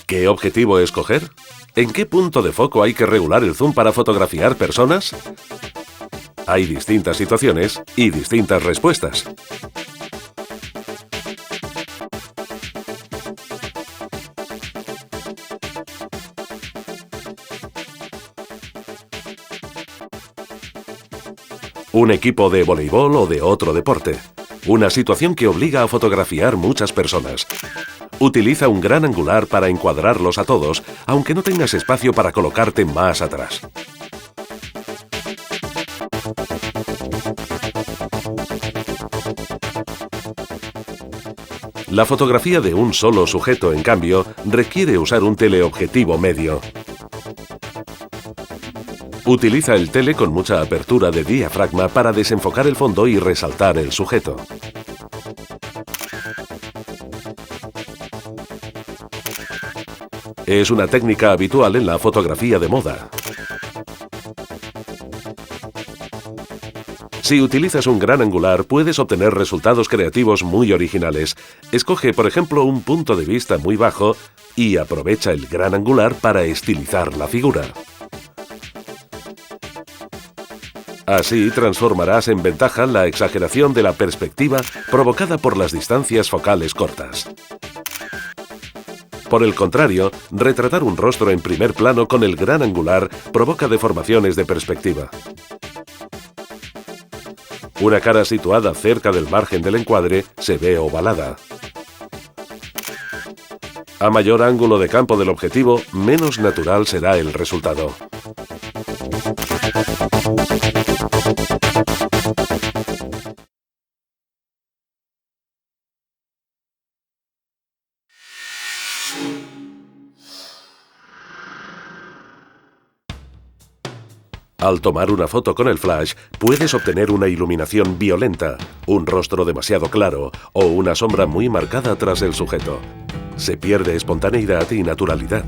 ¿Qué objetivo escoger? ¿En qué punto de foco hay que regular el zoom para fotografiar personas? Hay distintas situaciones y distintas respuestas. Un equipo de voleibol o de otro deporte. Una situación que obliga a fotografiar muchas personas. Utiliza un gran angular para encuadrarlos a todos, aunque no tengas espacio para colocarte más atrás. La fotografía de un solo sujeto, en cambio, requiere usar un teleobjetivo medio. Utiliza el tele con mucha apertura de diafragma para desenfocar el fondo y resaltar el sujeto. Es una técnica habitual en la fotografía de moda. Si utilizas un gran angular, puedes obtener resultados creativos muy originales. Escoge, por ejemplo, un punto de vista muy bajo y aprovecha el gran angular para estilizar la figura. Así transformarás en ventaja la exageración de la perspectiva provocada por las distancias focales cortas. Por el contrario, retratar un rostro en primer plano con el gran angular provoca deformaciones de perspectiva. Una cara situada cerca del margen del encuadre se ve ovalada. A mayor ángulo de campo del objetivo, menos natural será el resultado. Al tomar una foto con el flash, puedes obtener una iluminación violenta, un rostro demasiado claro o una sombra muy marcada tras el sujeto. Se pierde espontaneidad y naturalidad.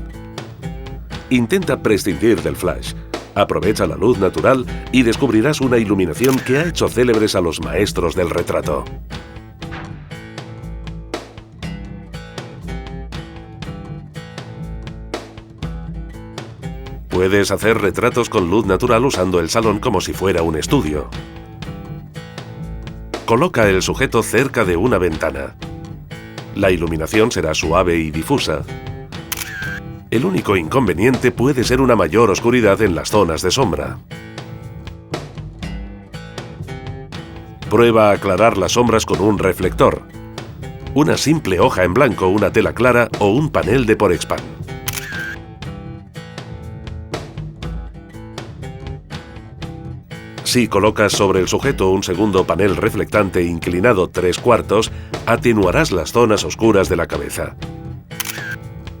Intenta prescindir del flash. Aprovecha la luz natural y descubrirás una iluminación que ha hecho célebres a los maestros del retrato. Puedes hacer retratos con luz natural usando el salón como si fuera un estudio. Coloca el sujeto cerca de una ventana. La iluminación será suave y difusa. El único inconveniente puede ser una mayor oscuridad en las zonas de sombra. Prueba a aclarar las sombras con un reflector. Una simple hoja en blanco, una tela clara o un panel de Porexpan. Si colocas sobre el sujeto un segundo panel reflectante inclinado 3/4, atenuarás las zonas oscuras de la cabeza.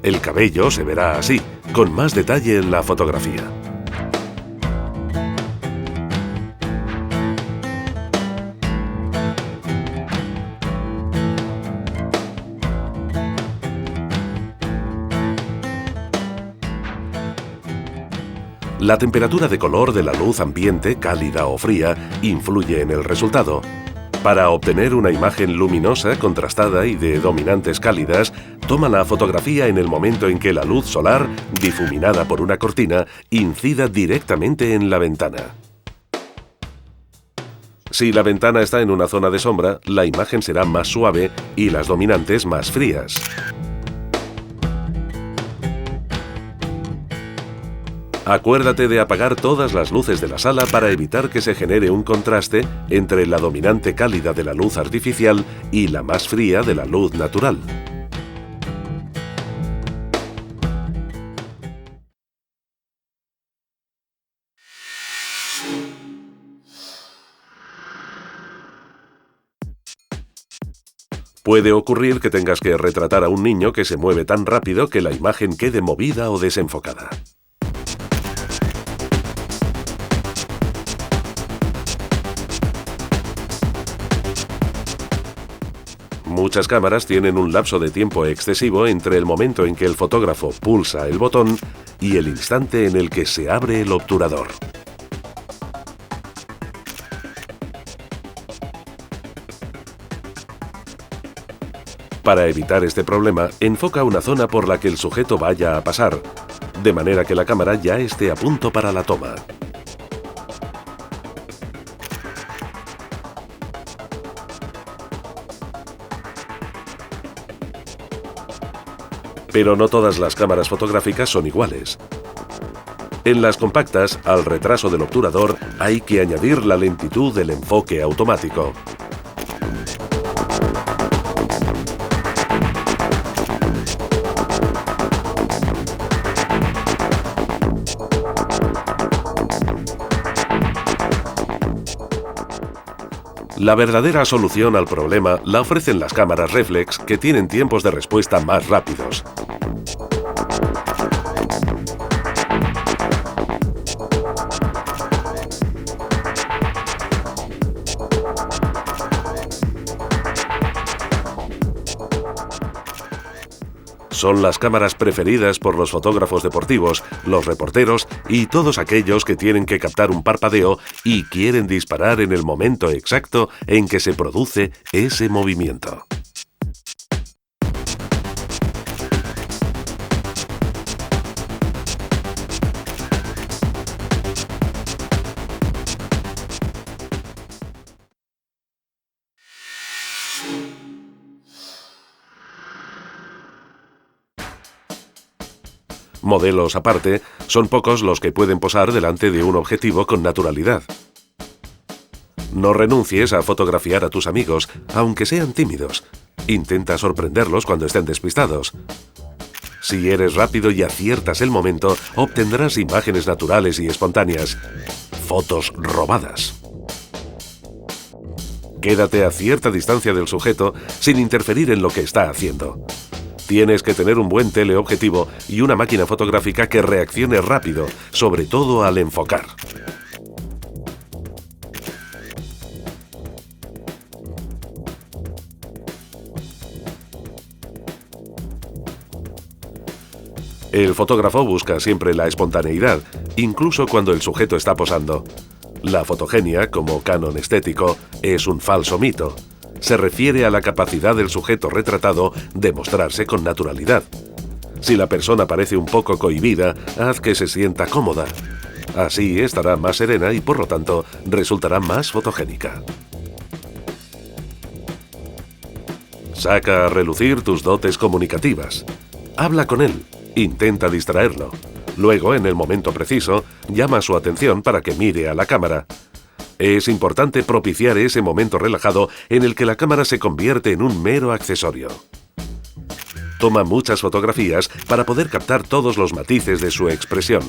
El cabello se verá así, con más detalle en la fotografía. La temperatura de color de la luz ambiente, cálida o fría, influye en el resultado. Para obtener una imagen luminosa, contrastada y de dominantes cálidas, toma la fotografía en el momento en que la luz solar, difuminada por una cortina, incida directamente en la ventana. Si la ventana está en una zona de sombra, la imagen será más suave y las dominantes más frías. Acuérdate de apagar todas las luces de la sala para evitar que se genere un contraste entre la dominante cálida de la luz artificial y la más fría de la luz natural. Puede ocurrir que tengas que retratar a un niño que se mueve tan rápido que la imagen quede movida o desenfocada. Muchas cámaras tienen un lapso de tiempo excesivo entre el momento en que el fotógrafo pulsa el botón y el instante en el que se abre el obturador. Para evitar este problema, enfoca una zona por la que el sujeto vaya a pasar, de manera que la cámara ya esté a punto para la toma. Pero no todas las cámaras fotográficas son iguales. En las compactas, al retraso del obturador, hay que añadir la lentitud del enfoque automático. La verdadera solución al problema la ofrecen las cámaras reflex, que tienen tiempos de respuesta más rápidos. Son las cámaras preferidas por los fotógrafos deportivos, los reporteros y todos aquellos que tienen que captar un parpadeo y quieren disparar en el momento exacto en que se produce ese movimiento. Modelos aparte, son pocos los que pueden posar delante de un objetivo con naturalidad. No renuncies a fotografiar a tus amigos, aunque sean tímidos. Intenta sorprenderlos cuando estén despistados. Si eres rápido y aciertas el momento, obtendrás imágenes naturales y espontáneas. Fotos robadas. Quédate a cierta distancia del sujeto sin interferir en lo que está haciendo. Tienes que tener un buen teleobjetivo y una máquina fotográfica que reaccione rápido, sobre todo al enfocar. El fotógrafo busca siempre la espontaneidad, incluso cuando el sujeto está posando. La fotogenia, como canon estético, es un falso mito. Se refiere a la capacidad del sujeto retratado de mostrarse con naturalidad. Si la persona parece un poco cohibida, haz que se sienta cómoda. Así estará más serena y, por lo tanto, resultará más fotogénica. Saca a relucir tus dotes comunicativas. Habla con él. Intenta distraerlo. Luego, en el momento preciso, llama su atención para que mire a la cámara. Es importante propiciar ese momento relajado en el que la cámara se convierte en un mero accesorio. Toma muchas fotografías para poder captar todos los matices de su expresión.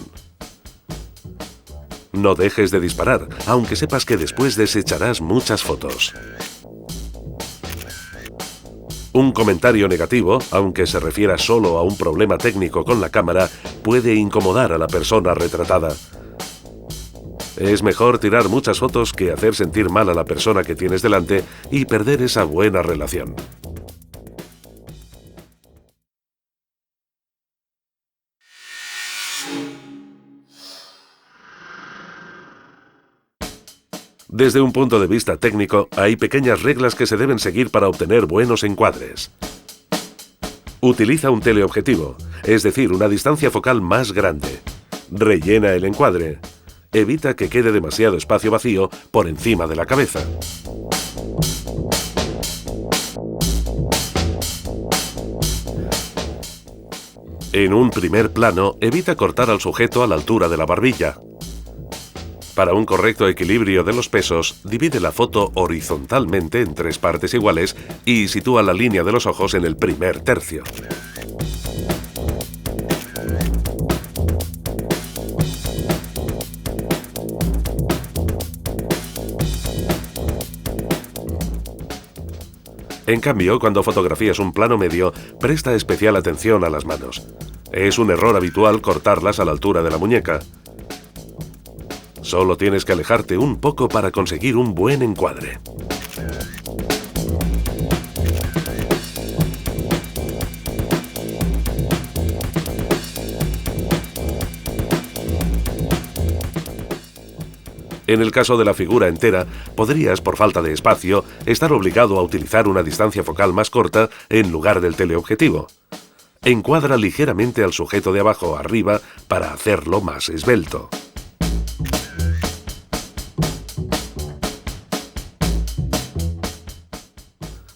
No dejes de disparar, aunque sepas que después desecharás muchas fotos. Un comentario negativo, aunque se refiera solo a un problema técnico con la cámara, puede incomodar a la persona retratada. Es mejor tirar muchas fotos que hacer sentir mal a la persona que tienes delante y perder esa buena relación. Desde un punto de vista técnico, hay pequeñas reglas que se deben seguir para obtener buenos encuadres. Utiliza un teleobjetivo, es decir, una distancia focal más grande. Rellena el encuadre. Evita que quede demasiado espacio vacío por encima de la cabeza. En un primer plano, evita cortar al sujeto a la altura de la barbilla. Para un correcto equilibrio de los pesos, divide la foto horizontalmente en 3 partes iguales y sitúa la línea de los ojos en el primer tercio. En cambio, cuando fotografías un plano medio, presta especial atención a las manos. Es un error habitual cortarlas a la altura de la muñeca. Solo tienes que alejarte un poco para conseguir un buen encuadre. En el caso de la figura entera, podrías, por falta de espacio, estar obligado a utilizar una distancia focal más corta en lugar del teleobjetivo. Encuadra ligeramente al sujeto de abajo arriba para hacerlo más esbelto.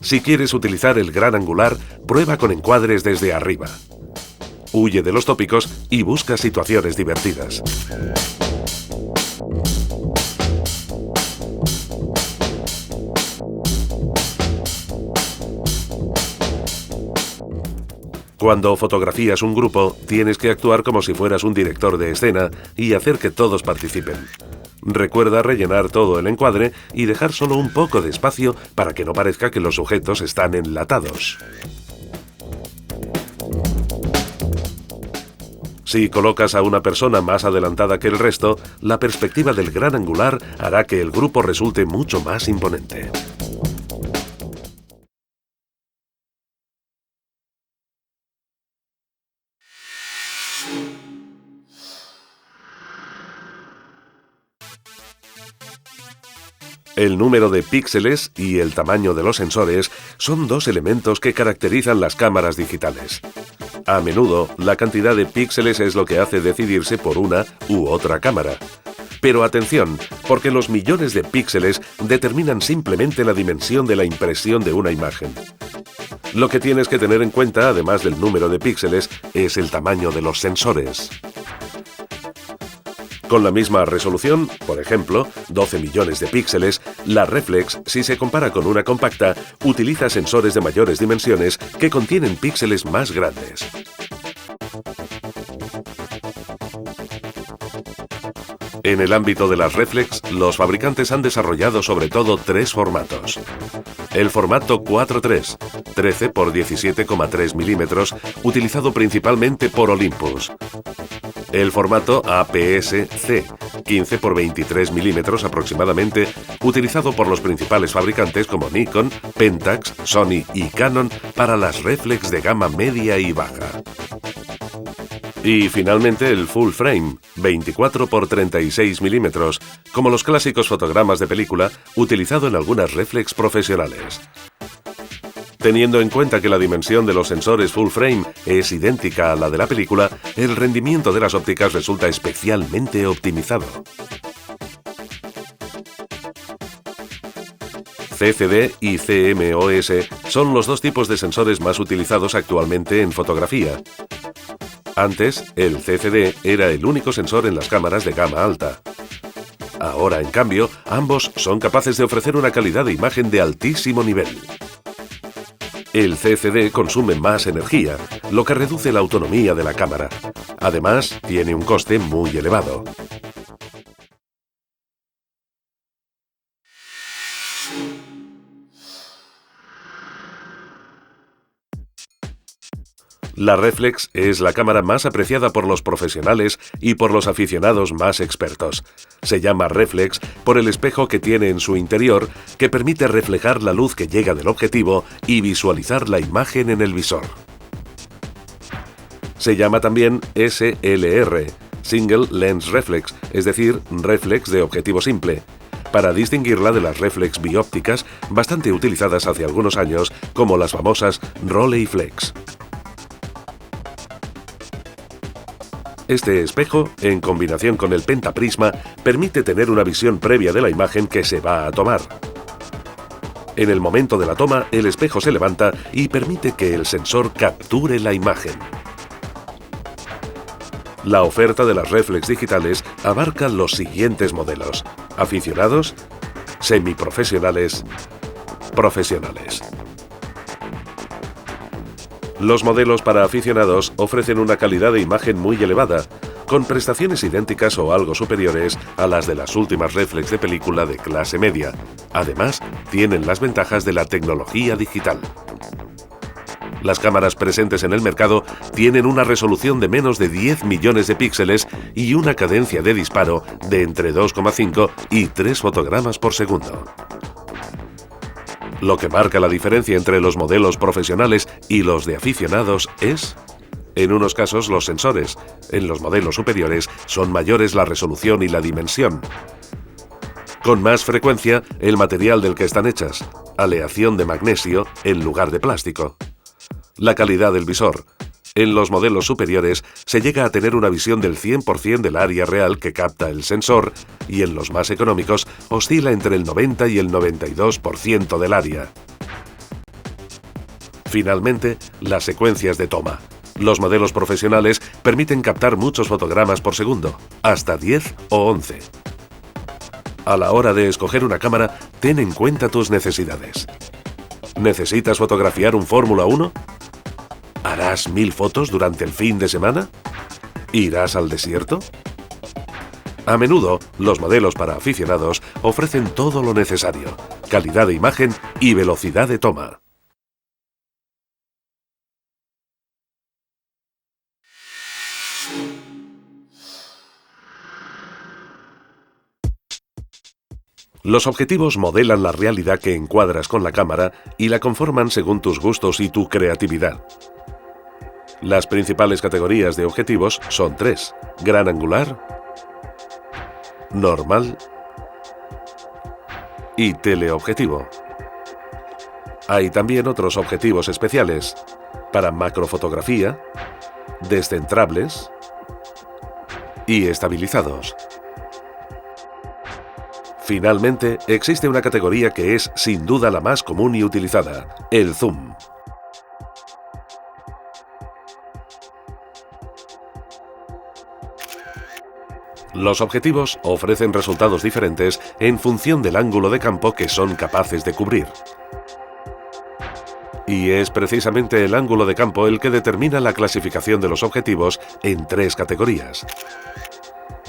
Si quieres utilizar el gran angular, prueba con encuadres desde arriba. Huye de los tópicos y busca situaciones divertidas. Cuando fotografías un grupo, tienes que actuar como si fueras un director de escena y hacer que todos participen. Recuerda rellenar todo el encuadre y dejar solo un poco de espacio para que no parezca que los sujetos están enlatados. Si colocas a una persona más adelantada que el resto, la perspectiva del gran angular hará que el grupo resulte mucho más imponente. El número de píxeles y el tamaño de los sensores son dos elementos que caracterizan las cámaras digitales. A menudo, la cantidad de píxeles es lo que hace decidirse por una u otra cámara. Pero atención, porque los millones de píxeles determinan simplemente la dimensión de la impresión de una imagen. Lo que tienes que tener en cuenta, además del número de píxeles, es el tamaño de los sensores. Con la misma resolución, por ejemplo, 12 millones de píxeles, la reflex, si se compara con una compacta, utiliza sensores de mayores dimensiones que contienen píxeles más grandes. En el ámbito de las reflex, los fabricantes han desarrollado sobre todo tres formatos. El formato 4:3, 13 x 17,3 milímetros, utilizado principalmente por Olympus. El formato APS-C, 15 x 23 milímetros aproximadamente, utilizado por los principales fabricantes como Nikon, Pentax, Sony y Canon para las reflex de gama media y baja. Y finalmente el full frame, 24 x 36 milímetros, como los clásicos fotogramas de película, utilizado en algunas reflex profesionales. Teniendo en cuenta que la dimensión de los sensores full frame es idéntica a la de la película, el rendimiento de las ópticas resulta especialmente optimizado. CCD y CMOS son los dos tipos de sensores más utilizados actualmente en fotografía. Antes, el CCD era el único sensor en las cámaras de gama alta. Ahora, en cambio, ambos son capaces de ofrecer una calidad de imagen de altísimo nivel. El CCD consume más energía, lo que reduce la autonomía de la cámara. Además, tiene un coste muy elevado. La reflex es la cámara más apreciada por los profesionales y por los aficionados más expertos. Se llama reflex por el espejo que tiene en su interior, que permite reflejar la luz que llega del objetivo y visualizar la imagen en el visor. Se llama también SLR, Single Lens Reflex, es decir, reflex de objetivo simple, para distinguirla de las reflex biópticas bastante utilizadas hace algunos años, como las famosas Rolleiflex. Este espejo, en combinación con el pentaprisma, permite tener una visión previa de la imagen que se va a tomar. En el momento de la toma, el espejo se levanta y permite que el sensor capture la imagen. La oferta de las reflex digitales abarca los siguientes modelos: aficionados, semiprofesionales, profesionales. Los modelos para aficionados ofrecen una calidad de imagen muy elevada, con prestaciones idénticas o algo superiores a las de las últimas reflex de película de clase media. Además, tienen las ventajas de la tecnología digital. Las cámaras presentes en el mercado tienen una resolución de menos de 10 millones de píxeles y una cadencia de disparo de entre 2,5 y 3 fotogramas por segundo. Lo que marca la diferencia entre los modelos profesionales y los de aficionados es, en unos casos, los sensores. En los modelos superiores son mayores la resolución y la dimensión. Con más frecuencia, el material del que están hechas, aleación de magnesio en lugar de plástico. La calidad del visor. En los modelos superiores se llega a tener una visión del 100% del área real que capta el sensor y en los más económicos oscila entre el 90 y el 92% del área. Finalmente, las secuencias de toma. Los modelos profesionales permiten captar muchos fotogramas por segundo, hasta 10 o 11. A la hora de escoger una cámara, ten en cuenta tus necesidades. ¿Necesitas fotografiar un Fórmula 1? ¿Harás 1000 fotos durante el fin de semana? ¿Irás al desierto? A menudo, los modelos para aficionados ofrecen todo lo necesario: calidad de imagen y velocidad de toma. Los objetivos modelan la realidad que encuadras con la cámara y la conforman según tus gustos y tu creatividad. Las principales categorías de objetivos son 3: gran angular, normal y teleobjetivo. Hay también otros objetivos especiales para macrofotografía, descentrables y estabilizados. Finalmente, existe una categoría que es sin duda la más común y utilizada: el zoom. Los objetivos ofrecen resultados diferentes en función del ángulo de campo que son capaces de cubrir. Y es precisamente el ángulo de campo el que determina la clasificación de los objetivos en 3 categorías.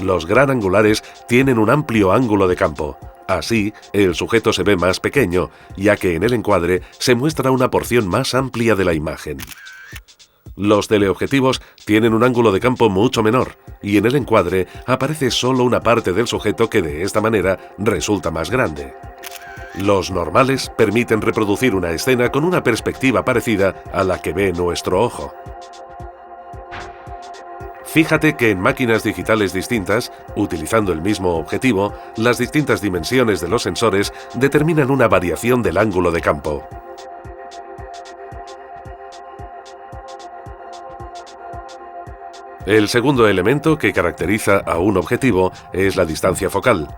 Los gran angulares tienen un amplio ángulo de campo. Así, el sujeto se ve más pequeño, ya que en el encuadre se muestra una porción más amplia de la imagen. Los teleobjetivos tienen un ángulo de campo mucho menor, y en el encuadre aparece solo una parte del sujeto que de esta manera resulta más grande. Los normales permiten reproducir una escena con una perspectiva parecida a la que ve nuestro ojo. Fíjate que en máquinas digitales distintas, utilizando el mismo objetivo, las distintas dimensiones de los sensores determinan una variación del ángulo de campo. El segundo elemento que caracteriza a un objetivo es la distancia focal.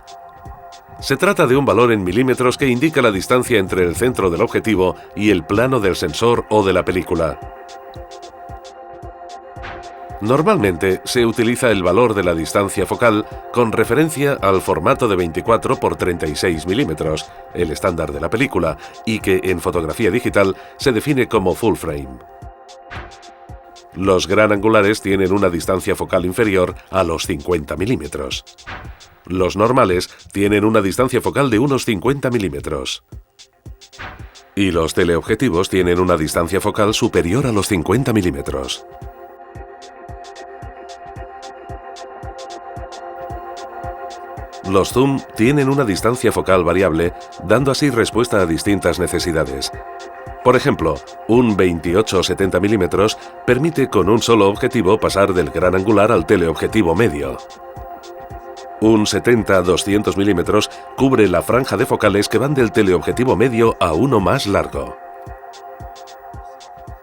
Se trata de un valor en milímetros que indica la distancia entre el centro del objetivo y el plano del sensor o de la película. Normalmente se utiliza el valor de la distancia focal con referencia al formato de 24 x 36 milímetros, el estándar de la película, y que en fotografía digital se define como full frame. Los gran angulares tienen una distancia focal inferior a los 50 milímetros. Los normales tienen una distancia focal de unos 50 milímetros. Y los teleobjetivos tienen una distancia focal superior a los 50 milímetros. Los zoom tienen una distancia focal variable, dando así respuesta a distintas necesidades. Por ejemplo, un 28-70 mm permite con un solo objetivo pasar del gran angular al teleobjetivo medio. Un 70-200 mm cubre la franja de focales que van del teleobjetivo medio a uno más largo.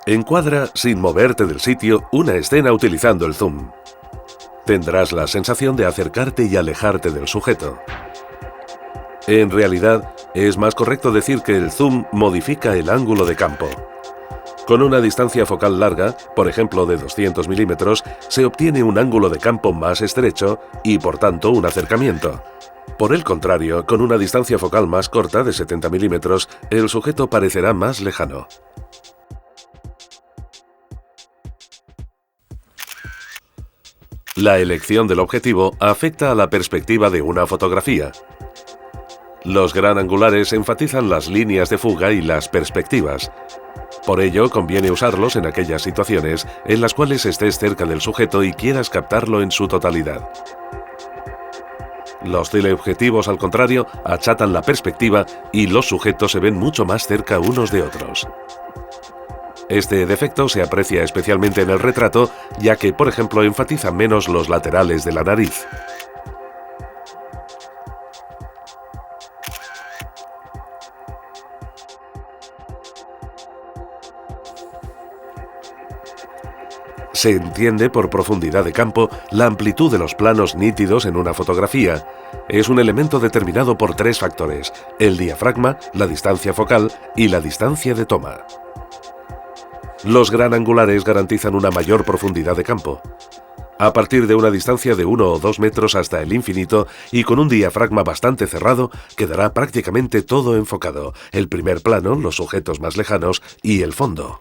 Encuadra sin moverte del sitio una escena utilizando el zoom. Tendrás la sensación de acercarte y alejarte del sujeto. En realidad, es más correcto decir que el zoom modifica el ángulo de campo. Con una distancia focal larga, por ejemplo de 200 milímetros, se obtiene un ángulo de campo más estrecho y, por tanto, un acercamiento. Por el contrario, con una distancia focal más corta de 70 milímetros, el sujeto parecerá más lejano. La elección del objetivo afecta a la perspectiva de una fotografía. Los gran angulares enfatizan las líneas de fuga y las perspectivas. Por ello, conviene usarlos en aquellas situaciones en las cuales estés cerca del sujeto y quieras captarlo en su totalidad. Los teleobjetivos, al contrario, achatan la perspectiva y los sujetos se ven mucho más cerca unos de otros. Este defecto se aprecia especialmente en el retrato, ya que, por ejemplo, enfatiza menos los laterales de la nariz. Se entiende por profundidad de campo la amplitud de los planos nítidos en una fotografía. Es un elemento determinado por tres factores: el diafragma, la distancia focal y la distancia de toma. Los gran angulares garantizan una mayor profundidad de campo. A partir de una distancia de 1 o 2 metros hasta el infinito y con un diafragma bastante cerrado, quedará prácticamente todo enfocado: el primer plano, los sujetos más lejanos y el fondo.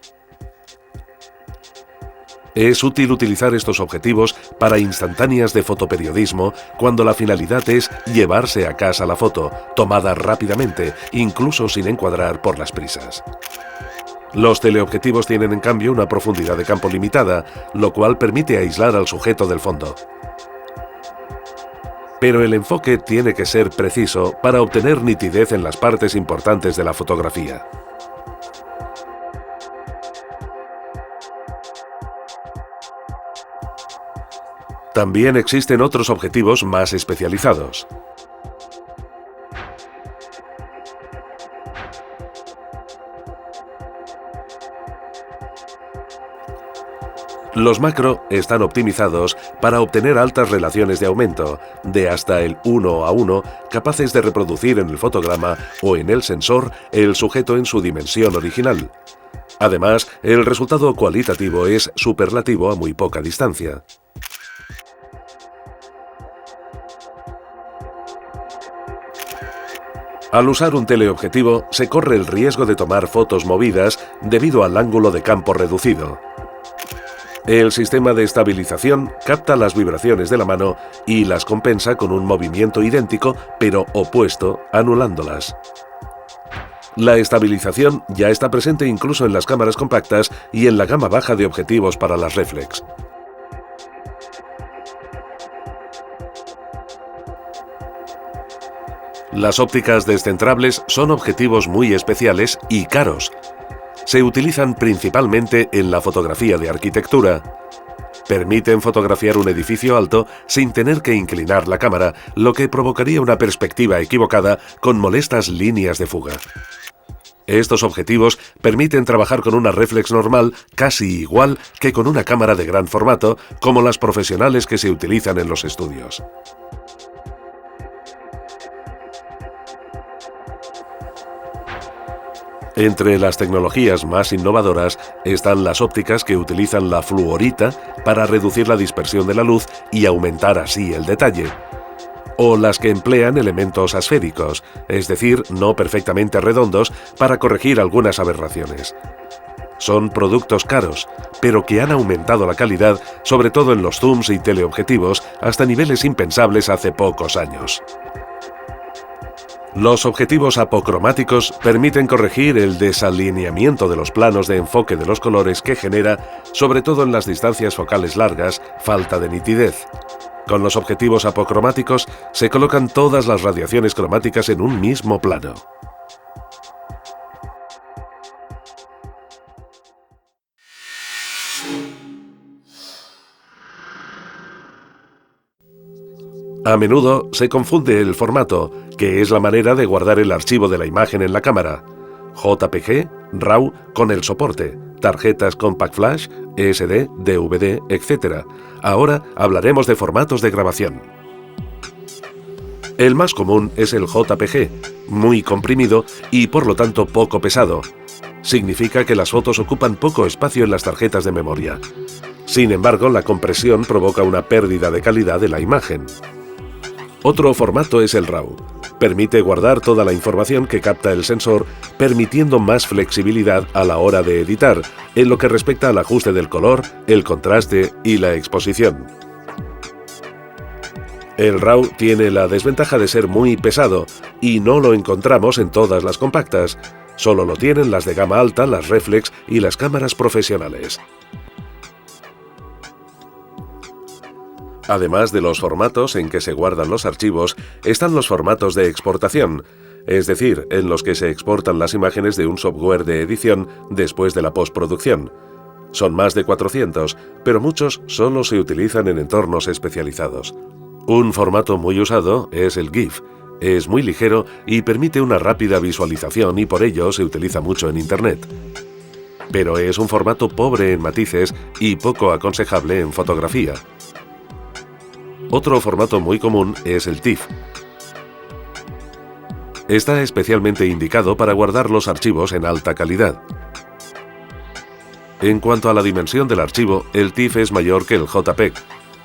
Es útil utilizar estos objetivos para instantáneas de fotoperiodismo cuando la finalidad es llevarse a casa la foto, tomada rápidamente, incluso sin encuadrar por las prisas. Los teleobjetivos tienen en cambio una profundidad de campo limitada, lo cual permite aislar al sujeto del fondo. Pero el enfoque tiene que ser preciso para obtener nitidez en las partes importantes de la fotografía. También existen otros objetivos más especializados. Los macro están optimizados para obtener altas relaciones de aumento, de hasta el 1:1, capaces de reproducir en el fotograma o en el sensor el sujeto en su dimensión original. Además, el resultado cualitativo es superlativo a muy poca distancia. Al usar un teleobjetivo, se corre el riesgo de tomar fotos movidas debido al ángulo de campo reducido. El sistema de estabilización capta las vibraciones de la mano y las compensa con un movimiento idéntico pero opuesto, anulándolas. La estabilización ya está presente incluso en las cámaras compactas y en la gama baja de objetivos para las reflex. Las ópticas descentrables son objetivos muy especiales y caros. Se utilizan principalmente en la fotografía de arquitectura. Permiten fotografiar un edificio alto sin tener que inclinar la cámara, lo que provocaría una perspectiva equivocada con molestas líneas de fuga. Estos objetivos permiten trabajar con una reflex normal casi igual que con una cámara de gran formato, como las profesionales que se utilizan en los estudios. Entre las tecnologías más innovadoras están las ópticas que utilizan la fluorita para reducir la dispersión de la luz y aumentar así el detalle, o las que emplean elementos asféricos, es decir, no perfectamente redondos, para corregir algunas aberraciones. Son productos caros, pero que han aumentado la calidad, sobre todo en los zooms y teleobjetivos, hasta niveles impensables hace pocos años. Los objetivos apocromáticos permiten corregir el desalineamiento de los planos de enfoque de los colores que genera, sobre todo en las distancias focales largas, falta de nitidez. Con los objetivos apocromáticos se colocan todas las radiaciones cromáticas en un mismo plano. A menudo se confunde el formato, que es la manera de guardar el archivo de la imagen en la cámara. JPG, RAW con el soporte, tarjetas Compact Flash, SD, DVD, etc. Ahora hablaremos de formatos de grabación. El más común es el JPG, muy comprimido y por lo tanto poco pesado. Significa que las fotos ocupan poco espacio en las tarjetas de memoria. Sin embargo, la compresión provoca una pérdida de calidad de la imagen. Otro formato es el RAW. Permite guardar toda la información que capta el sensor, permitiendo más flexibilidad a la hora de editar, en lo que respecta al ajuste del color, el contraste y la exposición. El RAW tiene la desventaja de ser muy pesado y no lo encontramos en todas las compactas. Solo lo tienen las de gama alta, las reflex y las cámaras profesionales. Además de los formatos en que se guardan los archivos, están los formatos de exportación, es decir, en los que se exportan las imágenes de un software de edición después de la postproducción. Son más de 400, pero muchos solo se utilizan en entornos especializados. Un formato muy usado es el GIF. Es muy ligero y permite una rápida visualización y por ello se utiliza mucho en Internet. pero es un formato pobre en matices y poco aconsejable en fotografía. Otro formato muy común es el TIFF. Está especialmente indicado para guardar los archivos en alta calidad. En cuanto a la dimensión del archivo, el TIFF es mayor que el JPEG,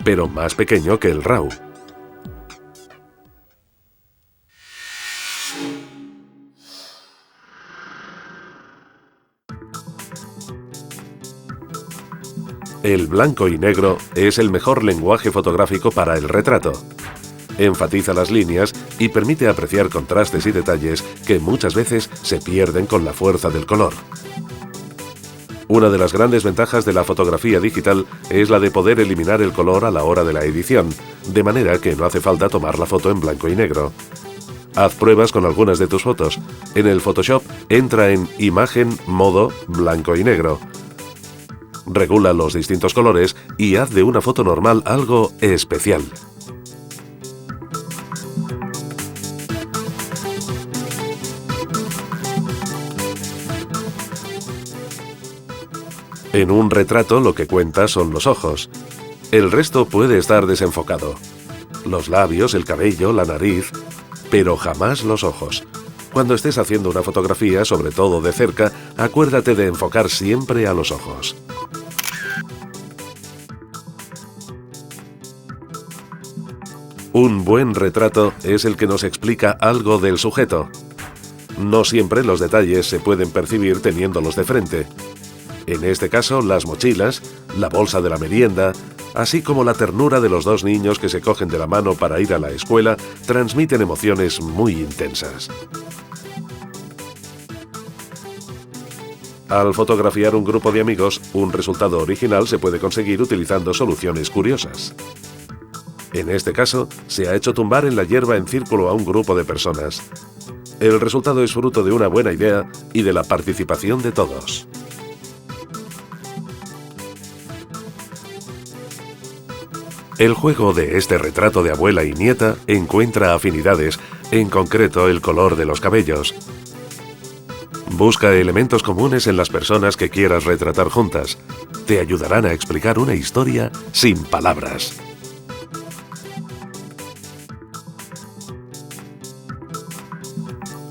pero más pequeño que el RAW. El blanco y negro es el mejor lenguaje fotográfico para el retrato. Enfatiza las líneas y permite apreciar contrastes y detalles que muchas veces se pierden con la fuerza del color. Una de las grandes ventajas de la fotografía digital es la de poder eliminar el color a la hora de la edición, de manera que no hace falta tomar la foto en blanco y negro. Haz pruebas con algunas de tus fotos. En el Photoshop, entra en Imagen, Modo, Blanco y Negro. Regula los distintos colores y haz de una foto normal algo especial. En un retrato lo que cuenta son los ojos. El resto puede estar desenfocado. Los labios, el cabello, la nariz, pero jamás los ojos. Cuando estés haciendo una fotografía, sobre todo de cerca, acuérdate de enfocar siempre a los ojos. Un buen retrato es el que nos explica algo del sujeto. No siempre los detalles se pueden percibir teniéndolos de frente. En este caso, las mochilas, la bolsa de la merienda, así como la ternura de los dos niños que se cogen de la mano para ir a la escuela, transmiten emociones muy intensas. Al fotografiar un grupo de amigos, un resultado original se puede conseguir utilizando soluciones curiosas. En este caso, se ha hecho tumbar en la hierba en círculo a un grupo de personas. El resultado es fruto de una buena idea y de la participación de todos. El juego de este retrato de abuela y nieta encuentra afinidades, en concreto el color de los cabellos. Busca elementos comunes en las personas que quieras retratar juntas. Te ayudarán a explicar una historia sin palabras.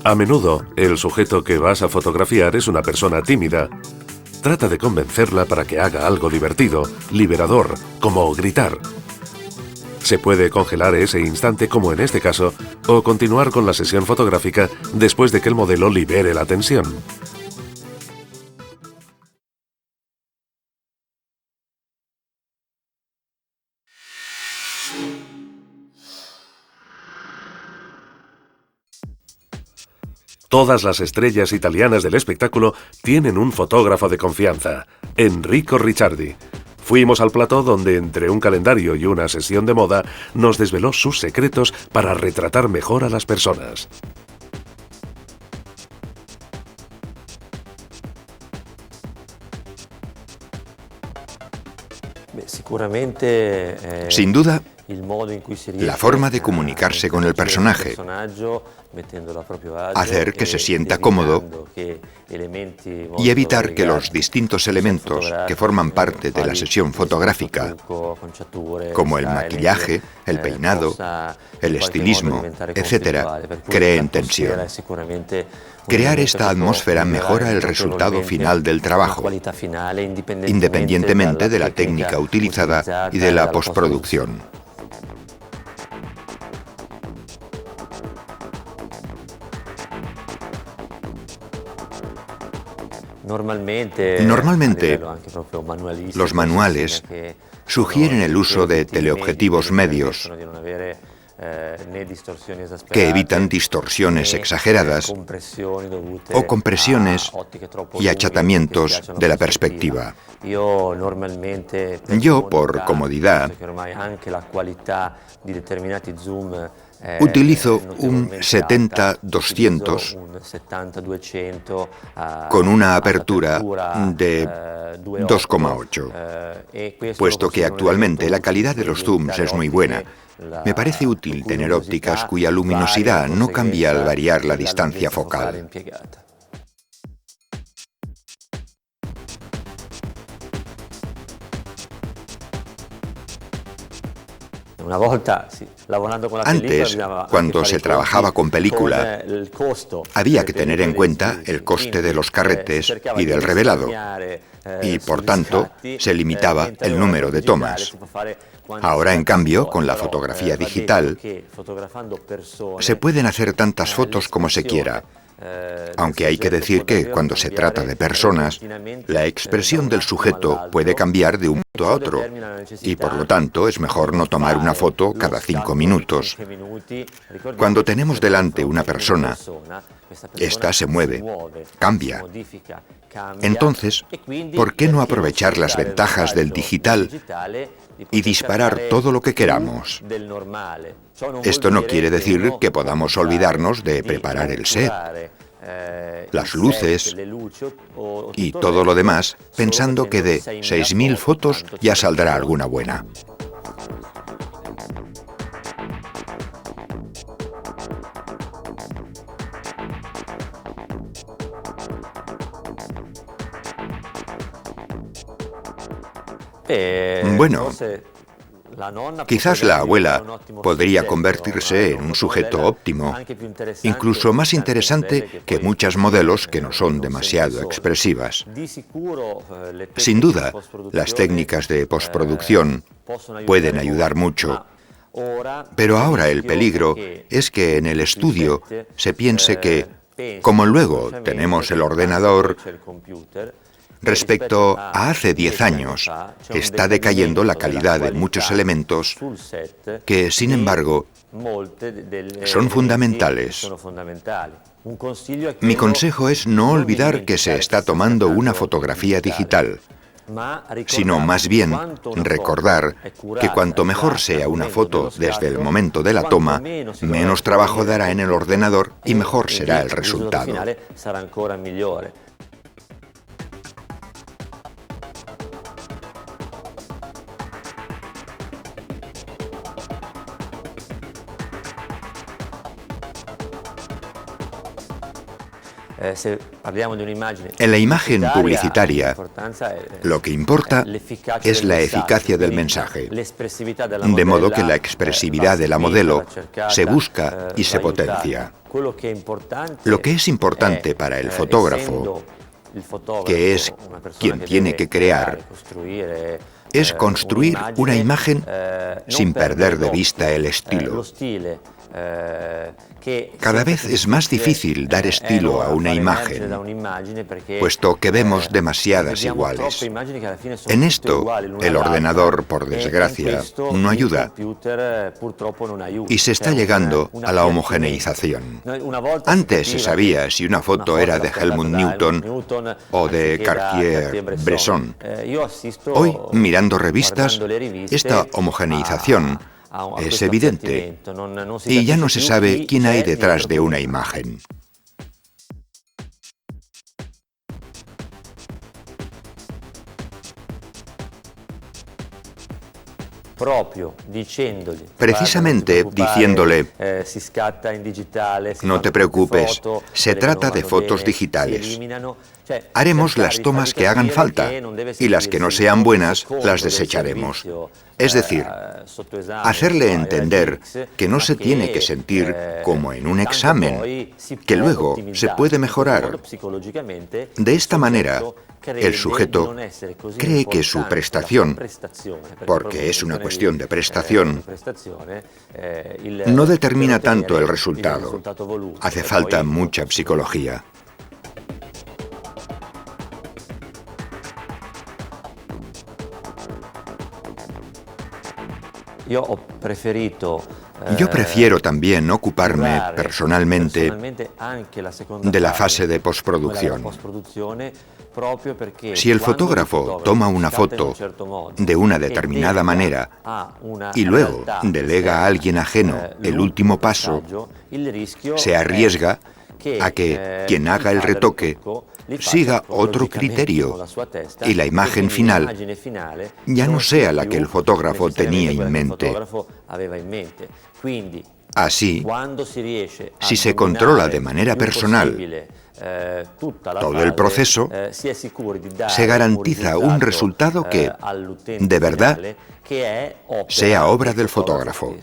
A menudo, el sujeto que vas a fotografiar es una persona tímida. Trata de convencerla para que haga algo divertido, liberador, como gritar. Se puede congelar ese instante, como en este caso, o continuar con la sesión fotográfica después de que el modelo libere la tensión. Todas las estrellas italianas del espectáculo tienen un fotógrafo de confianza, Enrico Ricciardi. Fuimos al plató donde, entre un calendario y una sesión de moda, nos desveló sus secretos para retratar mejor a las personas. Sin duda, la forma de comunicarse con el personaje, hacer que se sienta cómodo y evitar que los distintos elementos que forman parte de la sesión fotográfica, como el maquillaje, el peinado, el estilismo, etc., creen tensión. Crear esta atmósfera mejora el resultado final del trabajo, independientemente de la técnica utilizada y de la postproducción. Normalmente, los manuales sugieren el uso de teleobjetivos medios que evitan distorsiones exageradas o compresiones y achatamientos de la perspectiva. Yo, por comodidad, utilizo un 70-200 con una apertura de 2,8, puesto que actualmente la calidad de los zooms es muy buena. Me parece útil tener ópticas cuya luminosidad no cambia al variar la distancia focal. Antes, cuando se trabajaba con película, había que tener en cuenta el coste de los carretes y del revelado, y por tanto se limitaba el número de tomas. Ahora, en cambio, con la fotografía digital, se pueden hacer tantas fotos como se quiera. Aunque hay que decir que, cuando se trata de personas, la expresión del sujeto puede cambiar de un momento a otro, y por lo tanto es mejor no tomar una foto cada 5 minutos. Cuando tenemos delante una persona, ésta se mueve, cambia. Entonces, ¿por qué no aprovechar las ventajas del digital y disparar todo lo que queramos? Esto no quiere decir que podamos olvidarnos de preparar el set, las luces y todo lo demás, pensando que de 6.000 fotos ya saldrá alguna buena. Bueno, quizás la abuela podría convertirse en un sujeto óptimo, incluso más interesante que muchas modelos que no son demasiado expresivas. Sin duda, las técnicas de postproducción pueden ayudar mucho, pero ahora el peligro es que en el estudio se piense que, como luego tenemos el ordenador, respecto a hace 10 años, está decayendo la calidad de muchos elementos que, sin embargo, son fundamentales. Mi consejo es no olvidar que se está tomando una fotografía digital, sino más bien recordar que cuanto mejor sea una foto desde el momento de la toma, menos trabajo dará en el ordenador y mejor será el resultado. En la imagen publicitaria, lo que importa es la eficacia del mensaje, de modo que la expresividad de la modelo se busca y se potencia. Lo que es importante para el fotógrafo, que es quien tiene que crear, es construir una imagen sin perder de vista el estilo. Cada vez es más difícil dar estilo a una imagen, puesto que vemos demasiadas iguales. En esto, el ordenador, por desgracia, no ayuda, y se está llegando a la homogeneización. Antes se sabía si una foto era de Helmut Newton o de Cartier-Bresson. Hoy, mirando revistas, esta homogeneización es evidente, y ya no se sabe quién hay detrás de una imagen. Precisamente diciéndole, no te preocupes, se trata de fotos digitales. Haremos las tomas que hagan falta y las que no sean buenas las desecharemos. Es decir, hacerle entender que no se tiene que sentir como en un examen, que luego se puede mejorar. De esta manera, el sujeto cree que su prestación, porque es una cuestión de prestación, no determina tanto el resultado. Hace falta mucha psicología. Yo prefiero también ocuparme personalmente de la fase de postproducción. Si el fotógrafo toma una foto de una determinada manera y luego delega a alguien ajeno el último paso, se arriesga a que quien haga el retoque siga otro criterio y la imagen final ya no sea la que el fotógrafo tenía en mente. Así, si se controla de manera personal todo el proceso, se garantiza un resultado que, de verdad, sea obra del fotógrafo.